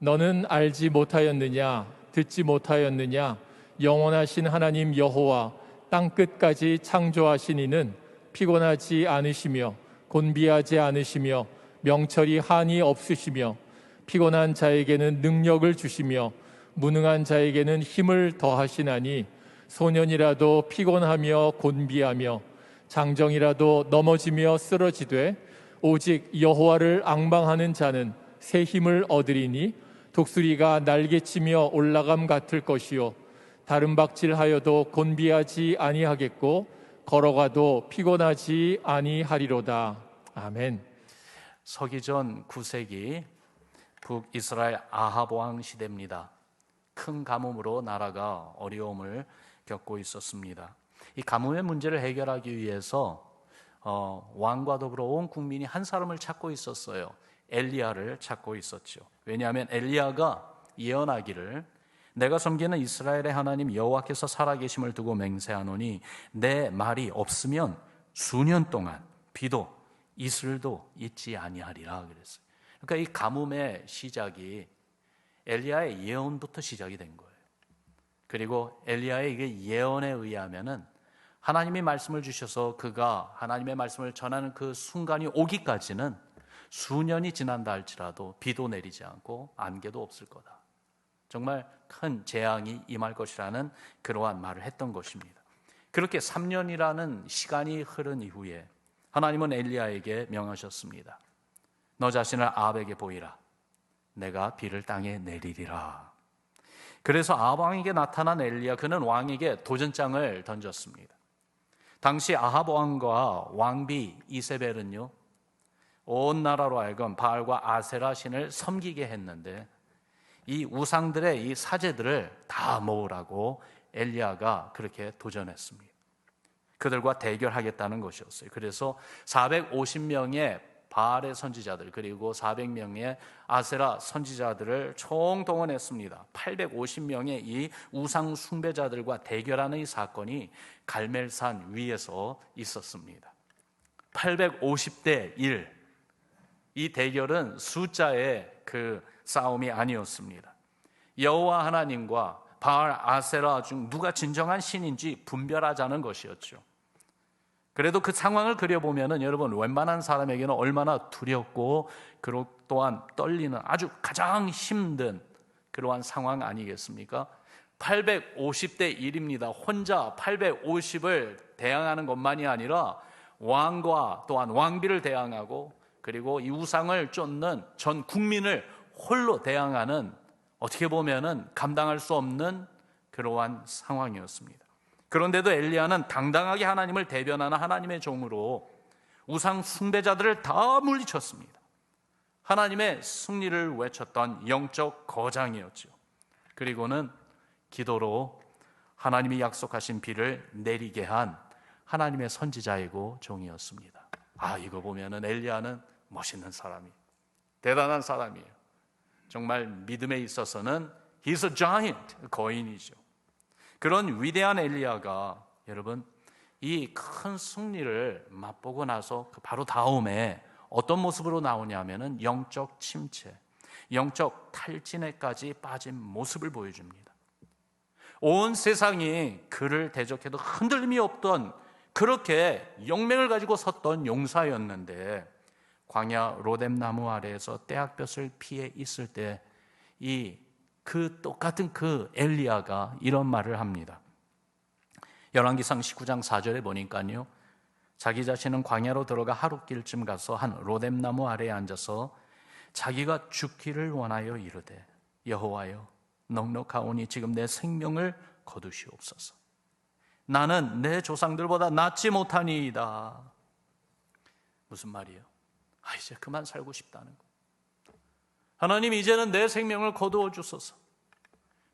너는 알지 못하였느냐? 듣지 못하였느냐? 영원하신 하나님 여호와 땅 끝까지 창조하신 이는 피곤하지 않으시며 곤비하지 않으시며 명철이 한이 없으시며 피곤한 자에게는 능력을 주시며 무능한 자에게는 힘을 더하시나니 소년이라도 피곤하며 곤비하며 장정이라도 넘어지며 쓰러지되 오직 여호와를 앙망하는 자는 새 힘을 얻으리니 독수리가 날개치며 올라감 같을 것이요 다른 박질하여도 곤비하지 아니하겠고 걸어가도 피곤하지 아니하리로다. 아멘. 서기전 9세기 북이스라엘 아합 왕 시대입니다. 큰 가뭄으로 나라가 어려움을 겪고 있었습니다. 이 가뭄의 문제를 해결하기 위해서 왕과 더불어 온 국민이 한 사람을 찾고 있었어요. 엘리야를 찾고 있었죠. 왜냐하면 엘리야가 예언하기를 내가 섬기는 이스라엘의 하나님 여호와께서 살아계심을 두고 맹세하노니 내 말이 없으면 수년 동안 비도 이슬도 있지 아니하리라 그랬어요. 그러니까 이 가뭄의 시작이 엘리야의 예언부터 시작이 된 거예요. 그리고 엘리야의 이게 예언에 의하면은 하나님이 말씀을 주셔서 그가 하나님의 말씀을 전하는 그 순간이 오기까지는 수년이 지난다 할지라도 비도 내리지 않고 안개도 없을 거다. 정말 큰 재앙이 임할 것이라는 그러한 말을 했던 것입니다. 그렇게 3년이라는 시간이 흐른 이후에 하나님은 엘리야에게 명하셨습니다. 너 자신을 아합에게 보이라. 내가 비를 땅에 내리리라. 그래서 아합 왕에게 나타난 엘리야, 그는 왕에게 도전장을 던졌습니다. 당시 아합 왕과 왕비 이세벨은요, 온 나라로 하여금 바알과 아세라 신을 섬기게 했는데 이 우상들의 이 사제들을 다 모으라고 엘리야가 그렇게 도전했습니다. 그들과 대결하겠다는 것이었어요. 그래서 450명의 바알의 선지자들 그리고 400명의 아세라 선지자들을 총동원했습니다. 850명의 이 우상 숭배자들과 대결하는 이 사건이 갈멜산 위에서 있었습니다. 850대 1. 이 대결은 숫자의 그 싸움이 아니었습니다. 여호와 하나님과 바알 아세라 중 누가 진정한 신인지 분별하자는 것이었죠. 그래도 그 상황을 그려보면은 여러분 웬만한 사람에게는 얼마나 두렵고 그리고 또한 떨리는 아주 가장 힘든 그러한 상황 아니겠습니까? 850대 1입니다. 혼자 850을 대항하는 것만이 아니라 왕과 또한 왕비를 대항하고 그리고 이 우상을 쫓는 전 국민을 홀로 대항하는 어떻게 보면은 감당할 수 없는 그러한 상황이었습니다. 그런데도 엘리야는 당당하게 하나님을 대변하는 하나님의 종으로 우상 숭배자들을 다 물리쳤습니다. 하나님의 승리를 외쳤던 영적 거장이었죠. 그리고는 기도로 하나님이 약속하신 비를 내리게 한 하나님의 선지자이고 종이었습니다. 이거 보면은 엘리야는 멋있는 사람이에요. 대단한 사람이에요. 정말 믿음에 있어서는 He's a giant, 거인이죠. 그런 위대한 엘리야가 여러분 이 큰 승리를 맛보고 나서 바로 다음에 어떤 모습으로 나오냐면은 영적 침체, 영적 탈진에까지 빠진 모습을 보여줍니다. 온 세상이 그를 대적해도 흔들림이 없던 그렇게 용맹을 가지고 섰던 용사였는데 광야 로뎀나무 아래에서 떼약볕을 피해 있을 때 그 똑같은 그 엘리야가 이런 말을 합니다. 열왕기상 19장 4절에 보니까요, 자기 자신은 광야로 들어가 하룻길쯤 가서 한 로뎀나무 아래에 앉아서 자기가 죽기를 원하여 이르되 여호와여 넉넉하오니 지금 내 생명을 거두시옵소서. 나는 내 조상들보다 낫지 못하니이다. 무슨 말이에요? 이제 그만 살고 싶다는 거. 하나님 이제는 내 생명을 거두어 주소서.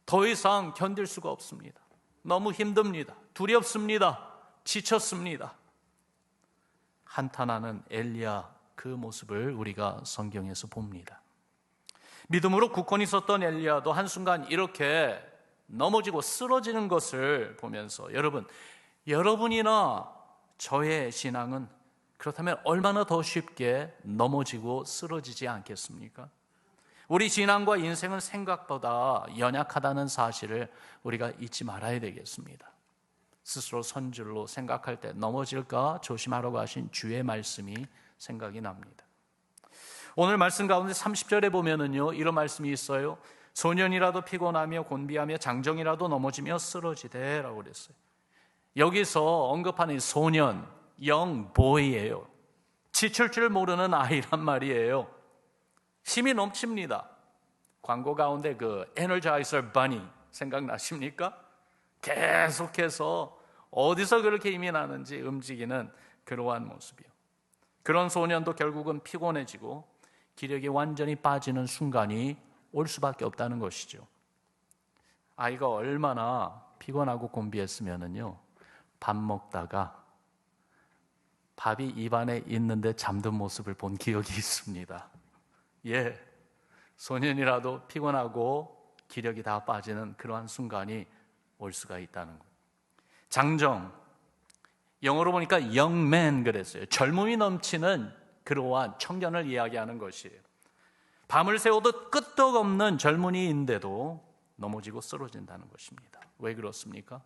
더 이상 견딜 수가 없습니다. 너무 힘듭니다. 두렵습니다. 지쳤습니다. 한탄하는 엘리야 그 모습을 우리가 성경에서 봅니다. 믿음으로 굳건히 섰던 엘리야도 한순간 이렇게 넘어지고 쓰러지는 것을 보면서 여러분이나 저의 신앙은 그렇다면 얼마나 더 쉽게 넘어지고 쓰러지지 않겠습니까? 우리 신앙과 인생은 생각보다 연약하다는 사실을 우리가 잊지 말아야 되겠습니다. 스스로 선줄로 생각할 때 넘어질까 조심하라고 하신 주의 말씀이 생각이 납니다. 오늘 말씀 가운데 30절에 보면은요, 이런 말씀이 있어요. 소년이라도 피곤하며 곤비하며 장정이라도 넘어지며 쓰러지되라고 그랬어요. 여기서 언급하는 소년, young boy예요. 지칠 줄 모르는 아이란 말이에요. 힘이 넘칩니다. 광고 가운데 그 에너자이저 바니 생각나십니까? 계속해서 어디서 그렇게 힘이 나는지 움직이는 그러한 모습이요. 그런 소년도 결국은 피곤해지고 기력이 완전히 빠지는 순간이 올 수밖에 없다는 것이죠. 아이가 얼마나 피곤하고 곤비했으면은요, 밥 먹다가 밥이 입안에 있는데 잠든 모습을 본 기억이 있습니다. 예, 소년이라도 피곤하고 기력이 다 빠지는 그러한 순간이 올 수가 있다는 거예요. 장정, 영어로 보니까 young man 그랬어요. 젊음이 넘치는 그러한 청년을 이야기하는 것이에요. 밤을 새워도 끄떡없는 젊은이인데도 넘어지고 쓰러진다는 것입니다. 왜 그렇습니까?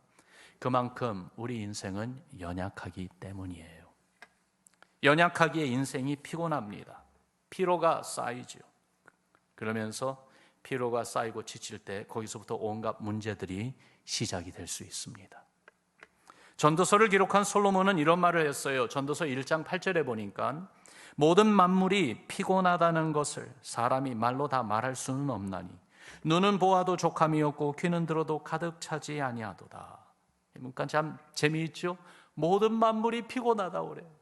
그만큼 우리 인생은 연약하기 때문이에요. 연약하기에 인생이 피곤합니다. 피로가 쌓이죠. 그러면서 피로가 쌓이고 지칠 때 거기서부터 온갖 문제들이 시작이 될 수 있습니다. 전도서를 기록한 솔로몬은 이런 말을 했어요. 전도서 1장 8절에 보니까 모든 만물이 피곤하다는 것을 사람이 말로 다 말할 수는 없나니 눈은 보아도 족함이 없고 귀는 들어도 가득 차지 아니하도다. 그러니까 참 재미있죠? 모든 만물이 피곤하다고 그래요.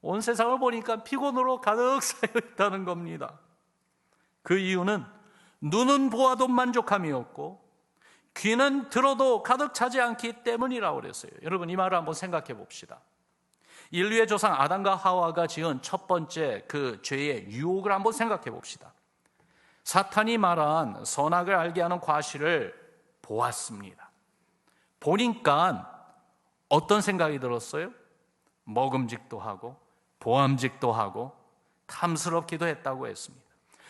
온 세상을 보니까 피곤으로 가득 쌓여 있다는 겁니다. 그 이유는 눈은 보아도 만족함이 없고 귀는 들어도 가득 차지 않기 때문이라고 그랬어요. 여러분, 이 말을 한번 생각해 봅시다. 인류의 조상 아담과 하와가 지은 첫 번째 그 죄의 유혹을 한번 생각해 봅시다. 사탄이 말한 선악을 알게 하는 과실을 보았습니다. 보니까 어떤 생각이 들었어요? 먹음직도 하고 보암직도 하고 탐스럽기도 했다고 했습니다.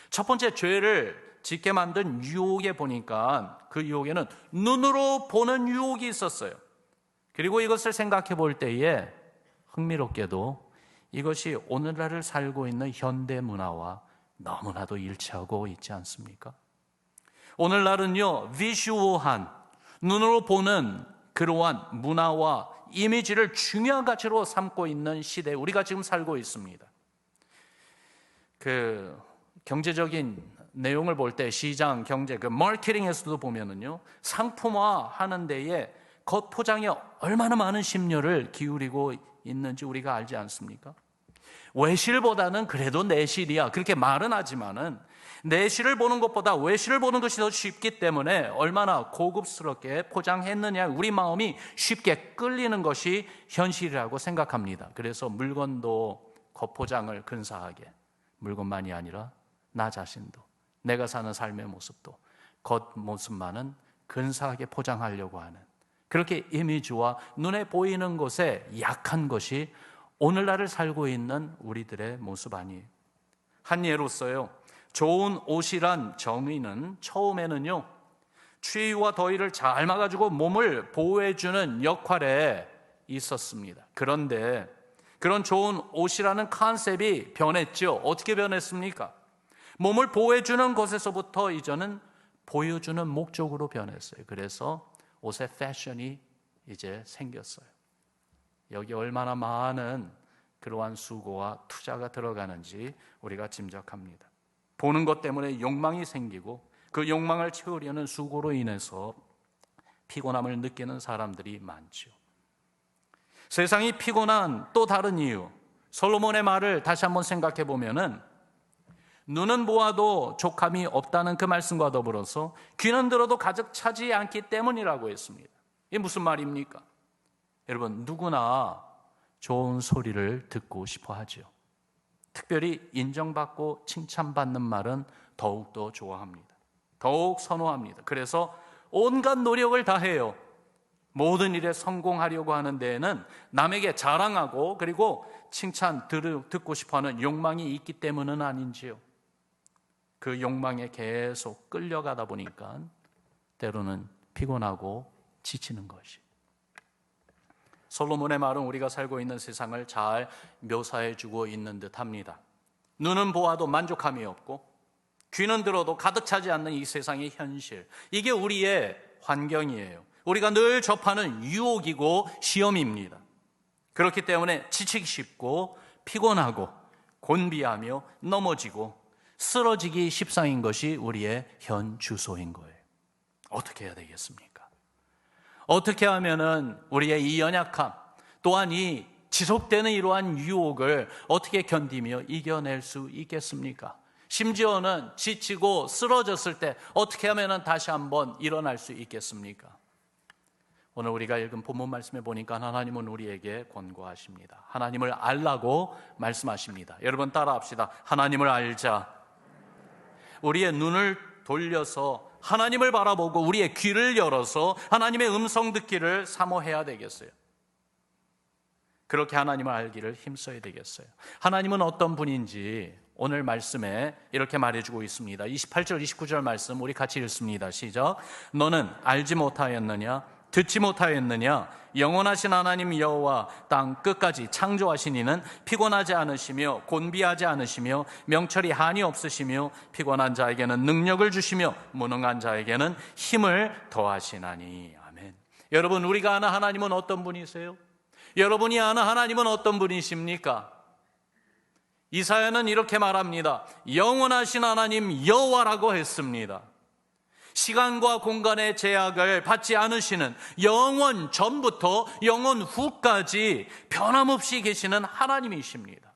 첫 번째 죄를 짓게 만든 유혹에 보니까 그 유혹에는 눈으로 보는 유혹이 있었어요. 그리고 이것을 생각해 볼 때에 흥미롭게도 이것이 오늘날을 살고 있는 현대 문화와 너무나도 일치하고 있지 않습니까? 오늘날은요, 비주얼한 눈으로 보는 그러한 문화와 이미지를 중요한 가치로 삼고 있는 시대에 우리가 지금 살고 있습니다. 그 경제적인 내용을 볼 때 시장, 경제, 그 마케팅에서도 보면은요, 상품화 하는 데에 겉포장에 얼마나 많은 심려를 기울이고 있는지 우리가 알지 않습니까? 외실보다는 그래도 내실이야 그렇게 말은 하지만은 내실을 보는 것보다 외실을 보는 것이 더 쉽기 때문에 얼마나 고급스럽게 포장했느냐, 우리 마음이 쉽게 끌리는 것이 현실이라고 생각합니다. 그래서 물건도 겉포장을 근사하게, 물건만이 아니라 나 자신도, 내가 사는 삶의 모습도 겉모습만은 근사하게 포장하려고 하는, 그렇게 이미지와 눈에 보이는 것에 약한 것이 오늘날을 살고 있는 우리들의 모습 아니에요. 한 예로서요, 좋은 옷이란 정의는 처음에는요, 추위와 더위를 잘 막아주고 몸을 보호해주는 역할에 있었습니다. 그런데 그런 좋은 옷이라는 컨셉이 변했죠. 어떻게 변했습니까? 몸을 보호해주는 것에서부터 이제는 보여주는 목적으로 변했어요. 그래서 옷의 패션이 이제 생겼어요. 여기 얼마나 많은 그러한 수고와 투자가 들어가는지 우리가 짐작합니다. 보는 것 때문에 욕망이 생기고 그 욕망을 채우려는 수고로 인해서 피곤함을 느끼는 사람들이 많죠. 세상이 피곤한 또 다른 이유, 솔로몬의 말을 다시 한번 생각해 보면은 눈은 보아도 족함이 없다는 그 말씀과 더불어서 귀는 들어도 가득 차지 않기 때문이라고 했습니다. 이게 무슨 말입니까? 여러분, 누구나 좋은 소리를 듣고 싶어 하죠. 특별히 인정받고 칭찬받는 말은 더욱더 좋아합니다. 더욱 선호합니다. 그래서 온갖 노력을 다해요. 모든 일에 성공하려고 하는 데에는 남에게 자랑하고 그리고 칭찬 듣고 싶어하는 욕망이 있기 때문은 아닌지요. 그 욕망에 계속 끌려가다 보니까 때로는 피곤하고 지치는 것이. 솔로몬의 말은 우리가 살고 있는 세상을 잘 묘사해 주고 있는 듯합니다. 눈은 보아도 만족함이 없고 귀는 들어도 가득 차지 않는 이 세상의 현실, 이게 우리의 환경이에요. 우리가 늘 접하는 유혹이고 시험입니다. 그렇기 때문에 지치기 쉽고 피곤하고 곤비하며 넘어지고 쓰러지기 십상인 것이 우리의 현 주소인 거예요. 어떻게 해야 되겠습니까? 어떻게 하면은 우리의 이 연약함, 또한 이 지속되는 이러한 유혹을 어떻게 견디며 이겨낼 수 있겠습니까? 심지어는 지치고 쓰러졌을 때 어떻게 하면은 다시 한번 일어날 수 있겠습니까? 오늘 우리가 읽은 본문 말씀에 보니까 하나님은 우리에게 권고하십니다. 하나님을 알라고 말씀하십니다. 여러분 따라합시다. 하나님을 알자. 우리의 눈을 돌려서 하나님을 바라보고 우리의 귀를 열어서 하나님의 음성 듣기를 사모해야 되겠어요. 그렇게 하나님을 알기를 힘써야 되겠어요. 하나님은 어떤 분인지 오늘 말씀에 이렇게 말해주고 있습니다. 28절 29절 말씀 우리 같이 읽습니다. 시작. 너는 알지 못하였느냐? 듣지 못하였느냐? 영원하신 하나님 여호와 땅 끝까지 창조하신 이는 피곤하지 않으시며 곤비하지 않으시며 명철이 한이 없으시며 피곤한 자에게는 능력을 주시며 무능한 자에게는 힘을 더하시나니. 아멘. 여러분, 우리가 아는 하나님은 어떤 분이세요? 여러분이 아는 하나님은 어떤 분이십니까? 이사야는 이렇게 말합니다. 영원하신 하나님 여호와라고 했습니다. 시간과 공간의 제약을 받지 않으시는, 영원 전부터 영원 후까지 변함없이 계시는 하나님이십니다.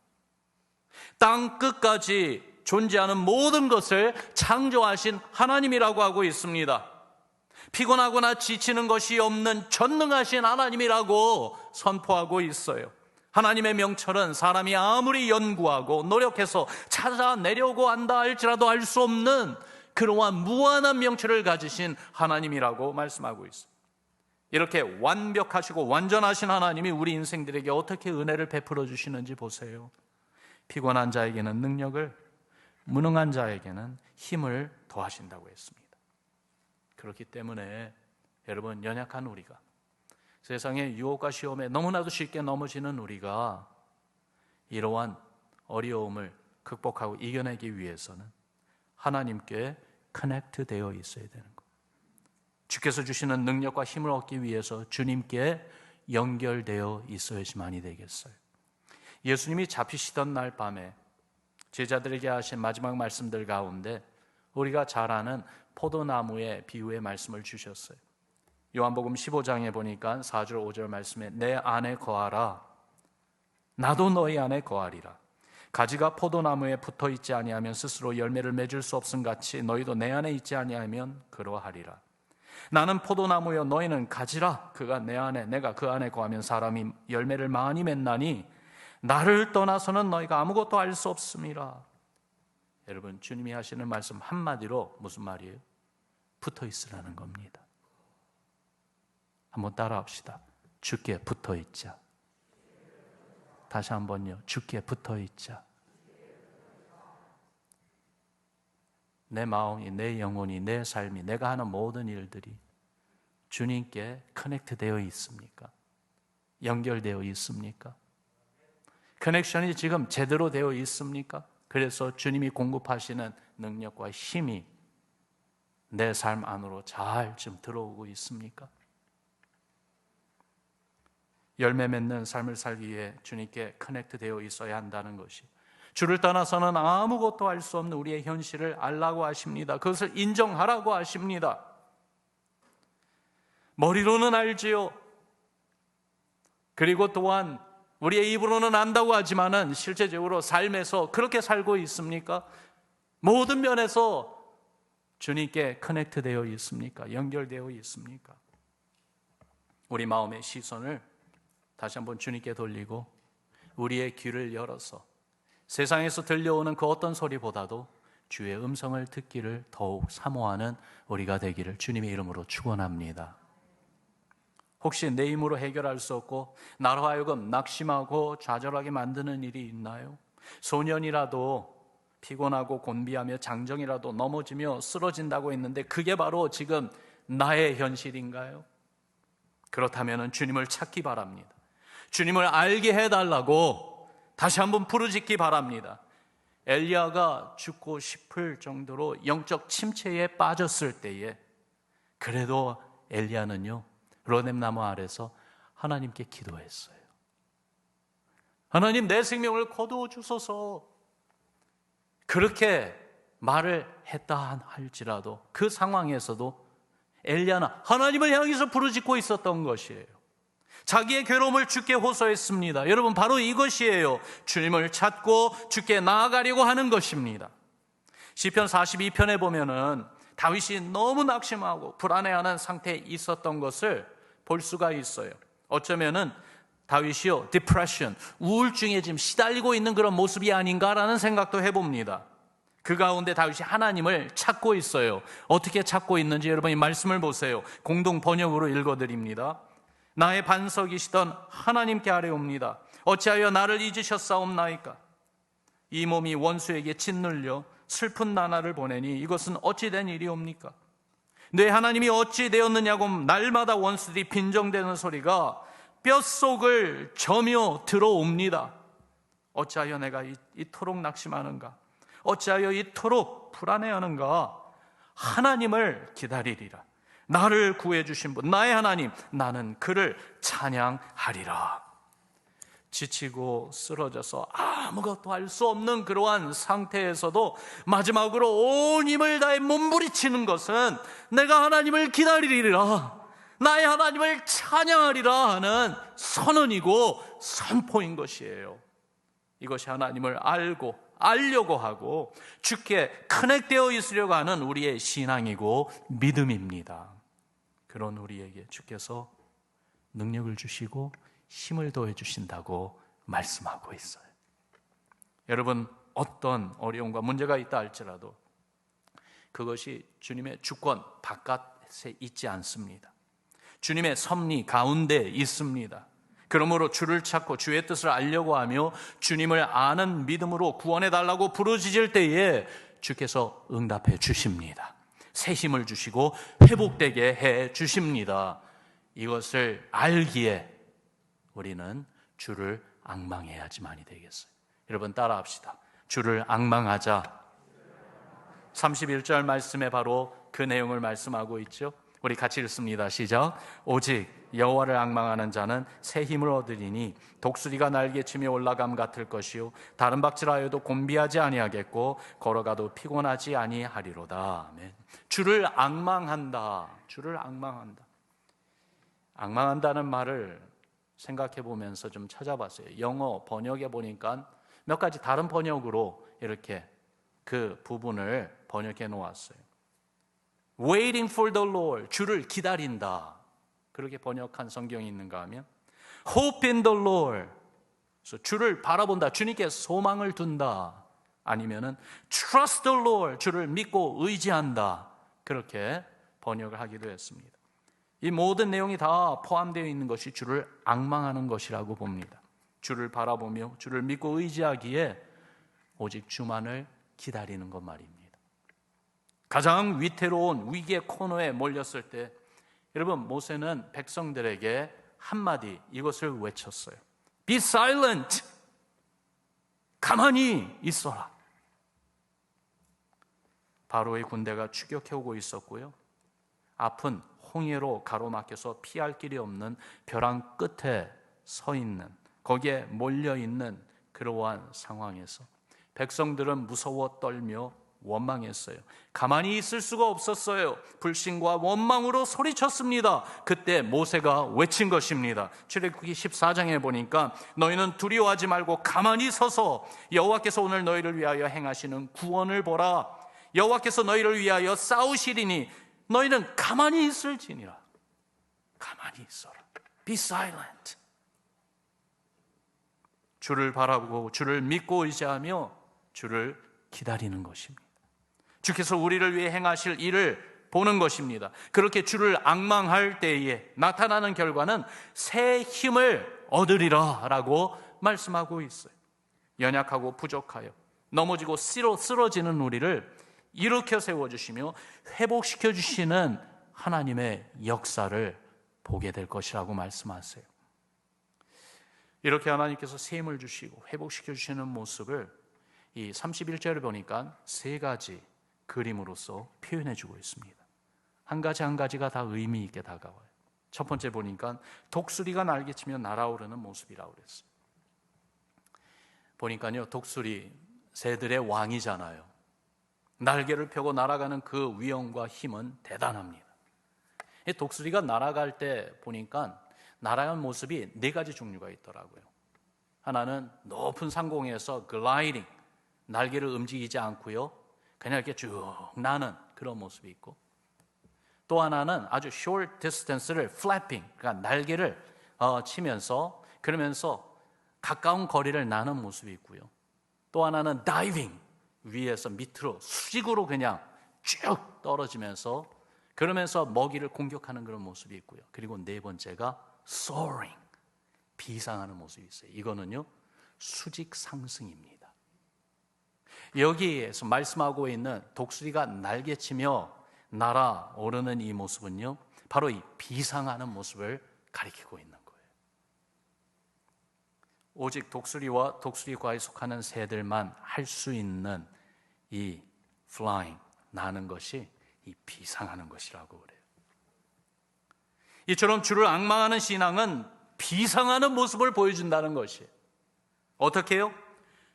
땅 끝까지 존재하는 모든 것을 창조하신 하나님이라고 하고 있습니다. 피곤하거나 지치는 것이 없는 전능하신 하나님이라고 선포하고 있어요. 하나님의 명철은 사람이 아무리 연구하고 노력해서 찾아내려고 한다 할지라도 알 수 없는 그러한 무한한 명철을 가지신 하나님이라고 말씀하고 있습니다. 이렇게 완벽하시고 완전하신 하나님이 우리 인생들에게 어떻게 은혜를 베풀어 주시는지 보세요. 피곤한 자에게는 능력을, 무능한 자에게는 힘을 더하신다고 했습니다. 그렇기 때문에 여러분, 연약한 우리가, 세상의 유혹과 시험에 너무나도 쉽게 넘어지는 우리가 이러한 어려움을 극복하고 이겨내기 위해서는 하나님께 커넥트 되어 있어야 되는 것. 주께서 주시는 능력과 힘을 얻기 위해서 주님께 연결되어 있어야지만이 되겠어요. 예수님이 잡히시던 날 밤에 제자들에게 하신 마지막 말씀들 가운데 우리가 잘 아는 포도나무의 비유의 말씀을 주셨어요. 요한복음 15장에 보니까 4절 5절 말씀에 내 안에 거하라 나도 너희 안에 거하리라. 가지가 포도나무에 붙어 있지 아니하면 스스로 열매를 맺을 수 없음 같이 너희도 내 안에 있지 아니하면 그러하리라. 나는 포도나무여 너희는 가지라. 그가 내 안에 내가 그 안에 거하면 사람이 열매를 많이 맺나니 나를 떠나서는 너희가 아무것도 알 수 없음이라. 여러분, 주님이 하시는 말씀 한마디로 무슨 말이에요? 붙어 있으라는 겁니다. 한번 따라합시다. 주께 붙어 있자. 다시 한번요. 주께 붙어 있자. 내 마음이, 내 영혼이, 내 삶이, 내가 하는 모든 일들이 주님께 커넥트 되어 있습니까? 연결되어 있습니까? 커넥션이 지금 제대로 되어 있습니까? 그래서 주님이 공급하시는 능력과 힘이 내 삶 안으로 잘 좀 들어오고 있습니까? 열매 맺는 삶을 살기 위해 주님께 커넥트 되어 있어야 한다는 것이, 주를 떠나서는 아무것도 알 수 없는 우리의 현실을 알라고 하십니다. 그것을 인정하라고 하십니다. 머리로는 알지요. 그리고 또한 우리의 입으로는 안다고 하지만은 실제적으로 삶에서 그렇게 살고 있습니까? 모든 면에서 주님께 커넥트 되어 있습니까? 연결되어 있습니까? 우리 마음의 시선을 다시 한번 주님께 돌리고 우리의 귀를 열어서 세상에서 들려오는 그 어떤 소리보다도 주의 음성을 듣기를 더욱 사모하는 우리가 되기를 주님의 이름으로 축원합니다. 혹시 내 힘으로 해결할 수 없고 나로 하여금 낙심하고 좌절하게 만드는 일이 있나요? 소년이라도 피곤하고 곤비하며 장정이라도 넘어지며 쓰러진다고 했는데 그게 바로 지금 나의 현실인가요? 그렇다면 주님을 찾기 바랍니다. 주님을 알게 해달라고 다시 한번 부르짖기 바랍니다. 엘리야가 죽고 싶을 정도로 영적 침체에 빠졌을 때에 그래도 엘리야는요, 로뎀나무 아래서 하나님께 기도했어요. 하나님, 내 생명을 거두어 주소서. 그렇게 말을 했다 할지라도 그 상황에서도 엘리야는 하나님을 향해서 부르짖고 있었던 것이에요. 자기의 괴로움을 주께 호소했습니다. 여러분, 바로 이것이에요. 주님을 찾고 주께 나아가려고 하는 것입니다. 시편 42편에 보면은 다윗이 너무 낙심하고 불안해하는 상태에 있었던 것을 볼 수가 있어요. 어쩌면은 다윗이요, 디프레션, 우울증에 지금 시달리고 있는 그런 모습이 아닌가라는 생각도 해봅니다. 그 가운데 다윗이 하나님을 찾고 있어요. 어떻게 찾고 있는지 여러분이 말씀을 보세요. 공동 번역으로 읽어드립니다. 나의 반석이시던 하나님께 아뢰옵니다. 어찌하여 나를 잊으셨사옵나이까? 이 몸이 원수에게 짓눌려 슬픈 나날을 보내니 이것은 어찌 된 일이옵니까? 내 하나님이 어찌 되었느냐고 날마다 원수들이 빈정대는 소리가 뼛속을 저며 들어옵니다. 어찌하여 내가 이토록 낙심하는가? 어찌하여 이토록 불안해하는가? 하나님을 기다리리라. 나를 구해주신 분, 나의 하나님, 나는 그를 찬양하리라. 지치고 쓰러져서 아무것도 할 수 없는 그러한 상태에서도 마지막으로 온 힘을 다해 몸부리치는 것은 내가 하나님을 기다리리라, 나의 하나님을 찬양하리라 하는 선언이고 선포인 것이에요. 이것이 하나님을 알려고 하고 주께 커넥되어 있으려고 하는 우리의 신앙이고 믿음입니다. 그런 우리에게 주께서 능력을 주시고 힘을 더해 주신다고 말씀하고 있어요. 여러분, 어떤 어려움과 문제가 있다 할지라도 그것이 주님의 주권 바깥에 있지 않습니다. 주님의 섭리 가운데 있습니다. 그러므로 주를 찾고 주의 뜻을 알려고 하며 주님을 아는 믿음으로 구원해 달라고 부르짖을 때에 주께서 응답해 주십니다. 새 힘을 주시고 회복되게 해 주십니다. 이것을 알기에 우리는 주를 앙망해야지만이 되겠어요. 여러분, 따라합시다. 주를 앙망하자. 31절 말씀에 바로 그 내용을 말씀하고 있죠. 우리 같이 읽습니다. 시작. 오직 여호와를 앙망하는 자는 새 힘을 얻으리니 독수리가 날개치며 올라감 같을 것이요 다른 박질하여도 곤비하지 아니하겠고 걸어가도 피곤하지 아니하리로다. 아멘. 주를 앙망한다. 주를 앙망한다. 앙망한다는 말을 생각해 보면서 좀 찾아봤어요. 영어 번역에 보니까 몇 가지 다른 번역으로 이렇게 그 부분을 번역해 놓았어요. Waiting for the Lord, 주를 기다린다. 그렇게 번역한 성경이 있는가 하면 Hope in the Lord, 주를 바라본다, 주님께 소망을 둔다. 아니면은 Trust the Lord, 주를 믿고 의지한다. 그렇게 번역을 하기도 했습니다. 이 모든 내용이 다 포함되어 있는 것이 주를 앙망하는 것이라고 봅니다. 주를 바라보며 주를 믿고 의지하기에 오직 주만을 기다리는 것 말입니다. 가장 위태로운 위기의 코너에 몰렸을 때 여러분, 모세는 백성들에게 한마디 이것을 외쳤어요. Be silent. 가만히 있어라. 바로의 군대가 추격해오고 있었고요. 앞은 홍해로 가로막혀서 피할 길이 없는 벼랑 끝에 서 있는, 거기에 몰려있는 그러한 상황에서 백성들은 무서워 떨며 원망했어요. 가만히 있을 수가 없었어요. 불신과 원망으로 소리쳤습니다. 그때 모세가 외친 것입니다. 출애굽기 14장에 보니까 너희는 두려워하지 말고 가만히 서서 여호와께서 오늘 너희를 위하여 행하시는 구원을 보라. 여호와께서 너희를 위하여 싸우시리니 너희는 가만히 있을지니라. 가만히 있어라. Be silent. 주를 바라보고 주를 믿고 의지하며 주를 기다리는 것입니다. 주께서 우리를 위해 행하실 일을 보는 것입니다. 그렇게 주를 앙망할 때에 나타나는 결과는 새 힘을 얻으리라 라고 말씀하고 있어요. 연약하고 부족하여 넘어지고 쓰러지는 우리를 일으켜 세워주시며 회복시켜 주시는 하나님의 역사를 보게 될 것이라고 말씀하세요. 이렇게 하나님께서 셈을 주시고 회복시켜 주시는 모습을 이 31절을 보니까 세 가지 그림으로서 표현해 주고 있습니다. 한 가지 한 가지가 다 의미 있게 다가와요. 첫 번째 보니까 독수리가 날개치며 날아오르는 모습이라고 그랬어요. 보니까요, 독수리 새들의 왕이잖아요. 날개를 펴고 날아가는 그 위엄과 힘은 대단합니다. 이 독수리가 날아갈 때 보니까 날아가는 모습이 네 가지 종류가 있더라고요. 하나는 높은 상공에서 글라이딩, 날개를 움직이지 않고요, 그냥 이렇게 쭉 나는 그런 모습이 있고, 또 하나는 아주 short distance를 flapping, 그러니까 날개를 치면서 그러면서 가까운 거리를 나는 모습이 있고요. 또 하나는 다이빙, 위에서 밑으로 수직으로 그냥 쭉 떨어지면서 그러면서 먹이를 공격하는 그런 모습이 있고요. 그리고 네 번째가 soaring, 비상하는 모습이 있어요. 이거는요, 수직 상승입니다. 여기에서 말씀하고 있는 독수리가 날개치며 날아오르는 이 모습은요, 바로 이 비상하는 모습을 가리키고 있는 거예요. 오직 독수리와 독수리과에 속하는 새들만 할 수 있는 이 flying, 나는 것이 이 비상하는 것이라고 그래요. 이처럼 주를 앙망하는 신앙은 비상하는 모습을 보여준다는 것이에요. 어떻게 해요?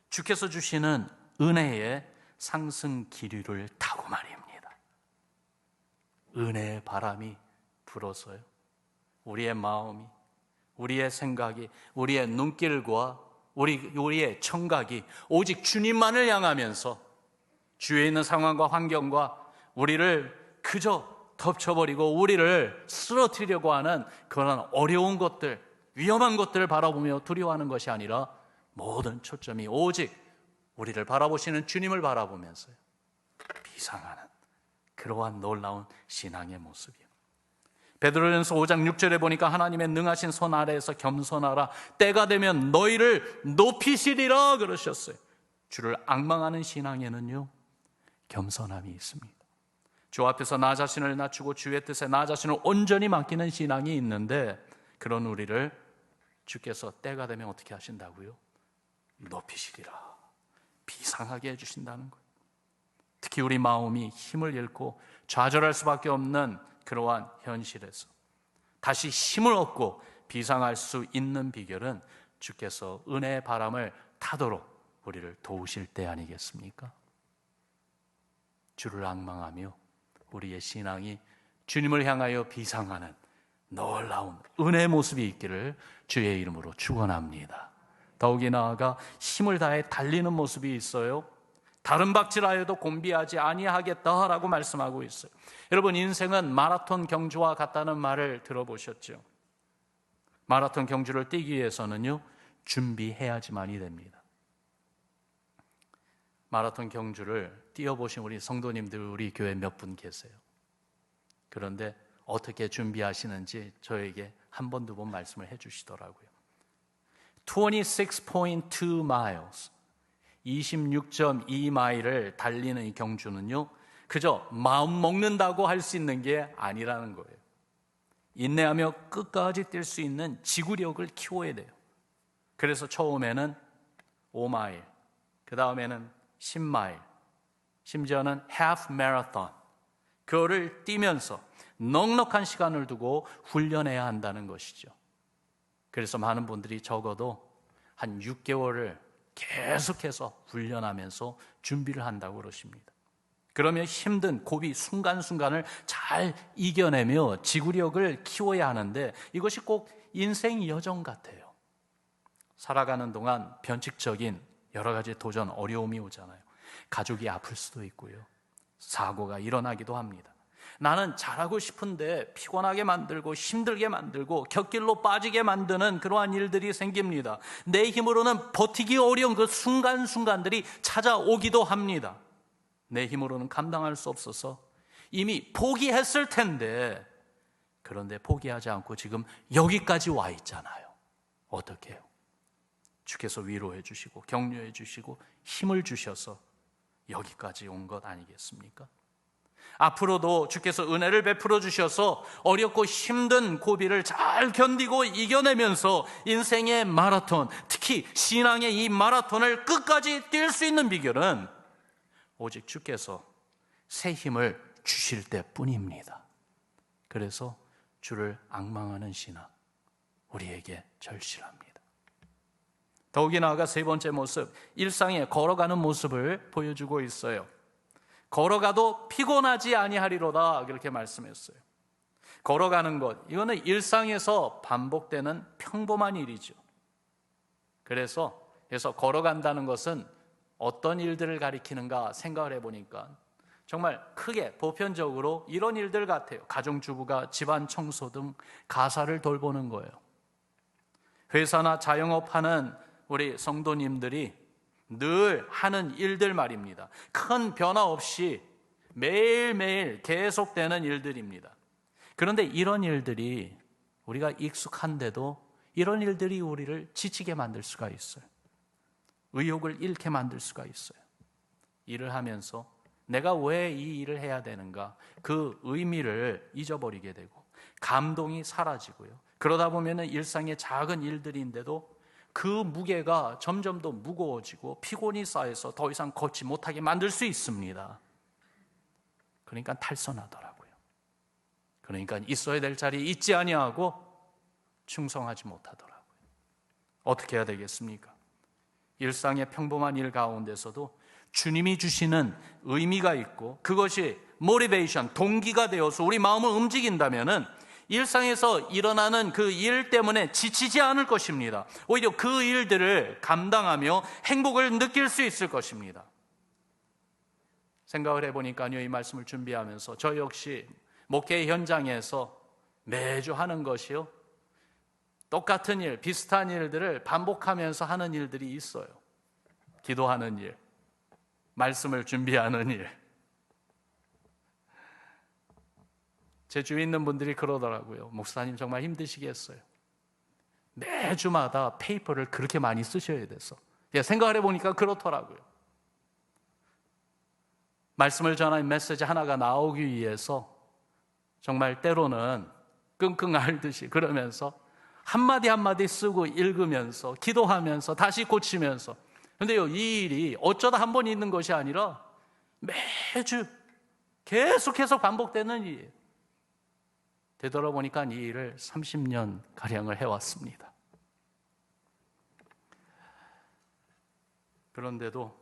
주께서 주시는 은혜의 상승 기류를 타고 말입니다. 은혜의 바람이 불어서요, 우리의 마음이, 우리의 생각이, 우리의 눈길과 우리의 청각이 오직 주님만을 향하면서 주위에 있는 상황과 환경과 우리를 그저 덮쳐버리고 우리를 쓰러뜨리려고 하는 그런 어려운 것들, 위험한 것들을 바라보며 두려워하는 것이 아니라 모든 초점이 오직 우리를 바라보시는 주님을 바라보면서요, 비상하는 그러한 놀라운 신앙의 모습이에요. 베드로전서 5장 6절에 보니까 하나님의 능하신 손 아래에서 겸손하라, 때가 되면 너희를 높이시리라 그러셨어요. 주를 앙망하는 신앙에는요, 겸손함이 있습니다. 주 앞에서 나 자신을 낮추고 주의 뜻에 나 자신을 온전히 맡기는 신앙이 있는데, 그런 우리를 주께서 때가 되면 어떻게 하신다고요? 높이시리라, 비상하게 해주신다는 거예요. 특히 우리 마음이 힘을 잃고 좌절할 수밖에 없는 그러한 현실에서 다시 힘을 얻고 비상할 수 있는 비결은 주께서 은혜의 바람을 타도록 우리를 도우실 때 아니겠습니까? 주를 앙망하며 우리의 신앙이 주님을 향하여 비상하는 놀라운 은혜의 모습이 있기를 주의 이름으로 축원합니다. 더욱이 나아가 힘을 다해 달리는 모습이 있어요. 다른 박질하여도 곤비하지 아니하겠다라고 말씀하고 있어요. 여러분, 인생은 마라톤 경주와 같다는 말을 들어보셨죠? 마라톤 경주를 뛰기 위해서는요, 준비해야지만이 됩니다. 마라톤 경주를 뛰어보신 우리 성도님들, 우리 교회 몇 분 계세요. 그런데 어떻게 준비하시는지 저에게 한 번, 두 번 말씀을 해주시더라고요. 26.2 miles, 26.2마일을 달리는 이 경주는요, 그저 마음 먹는다고 할 수 있는 게 아니라는 거예요. 인내하며 끝까지 뛸 수 있는 지구력을 키워야 돼요. 그래서 처음에는 5마일, 그 다음에는 10마일, 심지어는 half marathon, 그거를 뛰면서 넉넉한 시간을 두고 훈련해야 한다는 것이죠. 그래서 많은 분들이 적어도 한 6개월을 계속해서 훈련하면서 준비를 한다고 그러십니다. 그러면 힘든 고비 순간순간을 잘 이겨내며 지구력을 키워야 하는데, 이것이 꼭 인생 여정 같아요. 살아가는 동안 변칙적인 여러 가지 도전, 어려움이 오잖아요. 가족이 아플 수도 있고요, 사고가 일어나기도 합니다. 나는 잘하고 싶은데 피곤하게 만들고 힘들게 만들고 곁길로 빠지게 만드는 그러한 일들이 생깁니다. 내 힘으로는 버티기 어려운 그 순간순간들이 찾아오기도 합니다. 내 힘으로는 감당할 수 없어서 이미 포기했을 텐데, 그런데 포기하지 않고 지금 여기까지 와 있잖아요. 어떻게 해요? 주께서 위로해 주시고 격려해 주시고 힘을 주셔서 여기까지 온 것 아니겠습니까? 앞으로도 주께서 은혜를 베풀어 주셔서 어렵고 힘든 고비를 잘 견디고 이겨내면서 인생의 마라톤, 특히 신앙의 이 마라톤을 끝까지 뛸 수 있는 비결은 오직 주께서 새 힘을 주실 때뿐입니다. 그래서 주를 앙망하는 신앙, 우리에게 절실합니다. 더욱이 나아가 세 번째 모습, 일상에 걸어가는 모습을 보여주고 있어요. 걸어가도 피곤하지 아니하리로다, 그렇게 말씀했어요. 걸어가는 것, 이거는 일상에서 반복되는 평범한 일이죠. 그래서 걸어간다는 것은 어떤 일들을 가리키는가 생각을 해보니까 정말 크게 보편적으로 이런 일들 같아요. 가정주부가 집안 청소 등 가사를 돌보는 거예요. 회사나 자영업하는 우리 성도님들이 늘 하는 일들 말입니다. 큰 변화 없이 매일매일 계속되는 일들입니다. 그런데 이런 일들이 우리가 익숙한데도 이런 일들이 우리를 지치게 만들 수가 있어요. 의욕을 잃게 만들 수가 있어요. 일을 하면서 내가 왜 이 일을 해야 되는가, 그 의미를 잊어버리게 되고 감동이 사라지고요. 그러다 보면 일상의 작은 일들인데도 그 무게가 점점 더 무거워지고 피곤이 쌓여서 더 이상 걷지 못하게 만들 수 있습니다. 그러니까 탈선하더라고요. 그러니까 있어야 될 자리에 있지 아니하고 충성하지 못하더라고요. 어떻게 해야 되겠습니까? 일상의 평범한 일 가운데서도 주님이 주시는 의미가 있고 그것이 모티베이션, 동기가 되어서 우리 마음을 움직인다면은 일상에서 일어나는 그 일 때문에 지치지 않을 것입니다. 오히려 그 일들을 감당하며 행복을 느낄 수 있을 것입니다. 생각을 해보니까요, 이 말씀을 준비하면서 저 역시 목회 현장에서 매주 하는 것이요, 똑같은 일, 비슷한 일들을 반복하면서 하는 일들이 있어요. 기도하는 일, 말씀을 준비하는 일. 제 주위에 있는 분들이 그러더라고요. 목사님 정말 힘드시겠어요. 매주마다 페이퍼를 그렇게 많이 쓰셔야 돼서. 생각을 해보니까 그렇더라고요. 말씀을 전하는 메시지 하나가 나오기 위해서 정말 때로는 끙끙 앓듯이 그러면서 한마디 한마디 쓰고 읽으면서 기도하면서 다시 고치면서. 그런데요, 이 일이 어쩌다 한 번 있는 것이 아니라 매주 계속해서 반복되는 일이에요. 되돌아보니까 이 일을 30년가량을 해왔습니다. 그런데도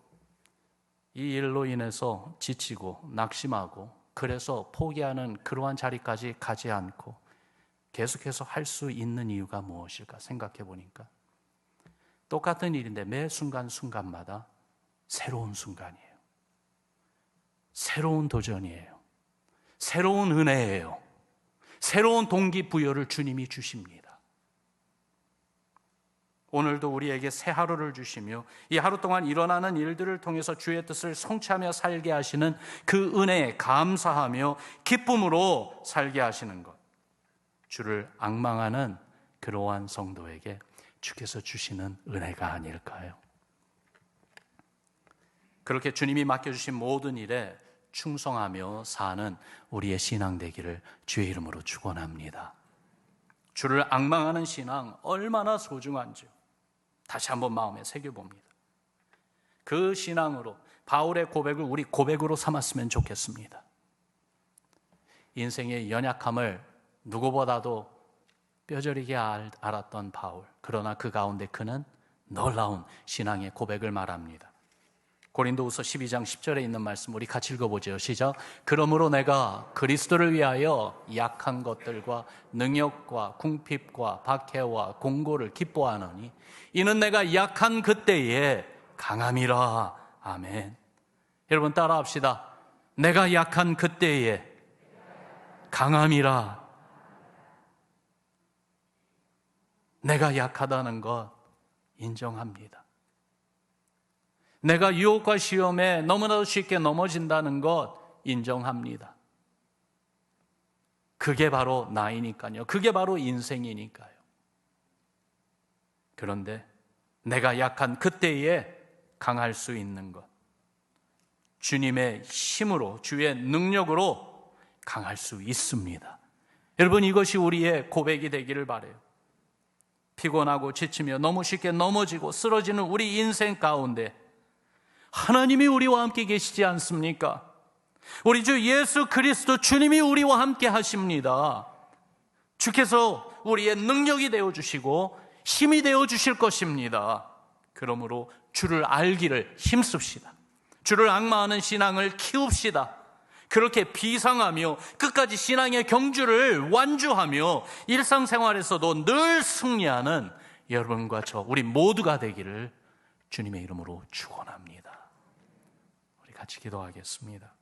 이 일로 인해서 지치고 낙심하고 그래서 포기하는 그러한 자리까지 가지 않고 계속해서 할 수 있는 이유가 무엇일까 생각해 보니까 똑같은 일인데 매 순간순간마다 새로운 순간이에요. 새로운 도전이에요. 새로운 은혜예요. 새로운 동기부여를 주님이 주십니다. 오늘도 우리에게 새 하루를 주시며 이 하루 동안 일어나는 일들을 통해서 주의 뜻을 성취하며 살게 하시는 그 은혜에 감사하며 기쁨으로 살게 하시는 것, 주를 앙망하는 그러한 성도에게 주께서 주시는 은혜가 아닐까요? 그렇게 주님이 맡겨주신 모든 일에 충성하며 사는 우리의 신앙 되기를 주의 이름으로 축원합니다. 주를 앙망하는 신앙 얼마나 소중한지요. 다시 한번 마음에 새겨봅니다. 그 신앙으로 바울의 고백을 우리 고백으로 삼았으면 좋겠습니다. 인생의 연약함을 누구보다도 뼈저리게 알았던 바울, 그러나 그 가운데 그는 놀라운 신앙의 고백을 말합니다. 고린도후서 12장 10절에 있는 말씀 우리 같이 읽어보죠. 시작. 그러므로 내가 그리스도를 위하여 약한 것들과 능력과 궁핍과 박해와 공고를 기뻐하노니 이는 내가 약한 그때에 강함이라. 아멘. 여러분 따라합시다. 내가 약한 그때에 강함이라. 내가 약하다는 것 인정합니다. 내가 유혹과 시험에 너무나도 쉽게 넘어진다는 것 인정합니다. 그게 바로 나이니까요. 그게 바로 인생이니까요. 그런데 내가 약한 그때에 강할 수 있는 것, 주님의 힘으로, 주의 능력으로 강할 수 있습니다. 여러분, 이것이 우리의 고백이 되기를 바라요. 피곤하고 지치며 너무 쉽게 넘어지고 쓰러지는 우리 인생 가운데 하나님이 우리와 함께 계시지 않습니까? 우리 주 예수 그리스도 주님이 우리와 함께 하십니다. 주께서 우리의 능력이 되어주시고 힘이 되어주실 것입니다. 그러므로 주를 알기를 힘씁시다. 주를 앙마하는 신앙을 키웁시다. 그렇게 비상하며 끝까지 신앙의 경주를 완주하며 일상생활에서도 늘 승리하는 여러분과 저 우리 모두가 되기를 주님의 이름으로 축원합니다. 우리 같이 기도하겠습니다.